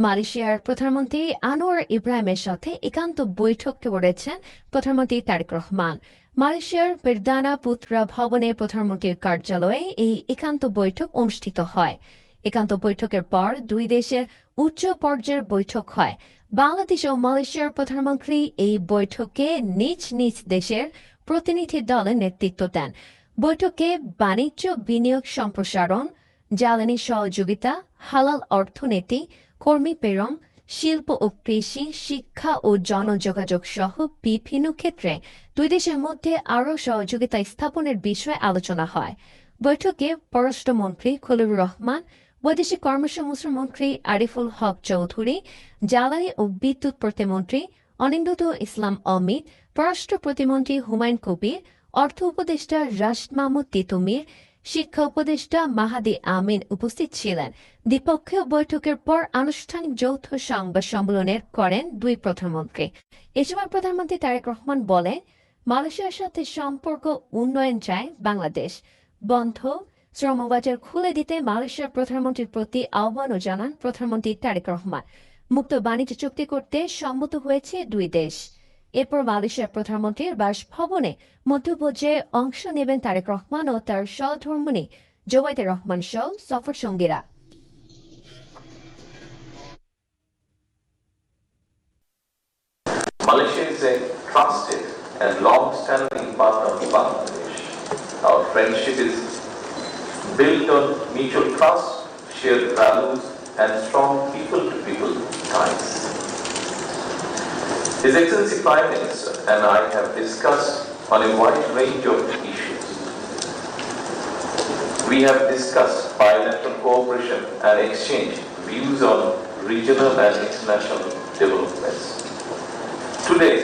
মালয়েশিয়ার প্রধানমন্ত্রী আনোয়ার ইব্রাহিমের সাথে একান্ত বৈঠক করেছেন প্রধানমন্ত্রী তারেক রহমান। মালয়েশিয়ার পেরদানা পুত্রা ভবনে প্রধানমন্ত্রীর কার্যালয়ে এই একান্ত বৈঠক অনুষ্ঠিত হয়। একান্ত বৈঠকের পর দুই দেশের উচ্চ পর্যায়ের বৈঠক হয়। বাংলাদেশ ও মালয়েশিয়ার প্রধানমন্ত্রী এই বৈঠকে নিজ নিজ দেশের প্রতিনিধি দলের নেতৃত্ব দেন। বৈঠকে বাণিজ্য বিনিয়োগ সম্প্রসারণ, জ্বালানি সহযোগিতা, হালাল অর্থনীতি, কর্মী প্রেরণ, শিল্প ও কৃষি, শিক্ষা ও জনযোগাযোগ সহ বিভিন্ন ক্ষেত্রে দুই দেশের মধ্যে আরও সহযোগিতা স্থাপনের বিষয়ে আলোচনা হয়। বৈঠকে পররাষ্ট্রমন্ত্রী খলিলুর রহমান, বৈদেশিক কর্মসংস্থানমন্ত্রী আরিফুল হক চৌধুরী, জ্বালানি ও বিদ্যুৎ প্রতিমন্ত্রী অনিন্দ্যত ইসলাম অমিত, পররাষ্ট্র প্রতিমন্ত্রী হুমায়ুন কবির, অর্থ উপদেষ্টা রাশিদ মাহমুদ তিতুমির, শিক্ষা উপদেষ্টা মাহাদি আমিন উপস্থিত ছিলেন। দ্বিপক্ষীয় বৈঠকের পর আনুষ্ঠানিক যৌথ সংবাদ সম্মেলন করেন দুই প্রধানমন্ত্রী। এ সময় প্রধানমন্ত্রী তারেক রহমান বলেন, মালয়েশিয়ার সাথে সম্পর্ক উন্নয়ন চায় বাংলাদেশ। বন্ধ শ্রমবাজার খুলে দিতে মালয়েশিয়ার প্রধানমন্ত্রীর প্রতি আহ্বানও জানান প্রধানমন্ত্রী তারেক রহমান। মুক্ত বাণিজ্য চুক্তি করতে সম্মত হয়েছে দুই দেশ। এরপর মালয়েশিয়ার প্রধানমন্ত্রীর বাসভবনে মধ্যপর্যায়ে অংশ নেবেন তারেক রহমান ও তার সহধর্মিণী জোবাইদা রহমান সহ সফর সঙ্গীরা। Malaysia is a trusted and long-standing partner of Bangladesh. Our friendship is built on mutual trust, shared values, and strong people-to-people ties. His Excellency Prime Minister and I have discussed on a wide range of issues. We have discussed bilateral cooperation and exchanged views on regional and international developments. Today,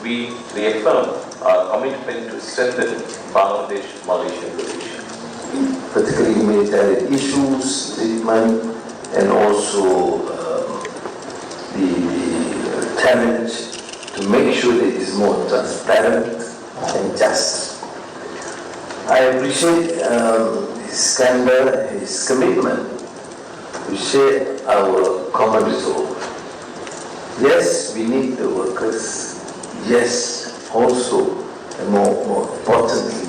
we reaffirm our commitment to strengthen Bangladesh-Malaysia relations. Particularly military issues, treatment, and also the challenge to make sure that it is more transparent and just. I appreciate his candor, his commitment to share our common resolve. Yes, we need the workers. Yes, also, and more importantly,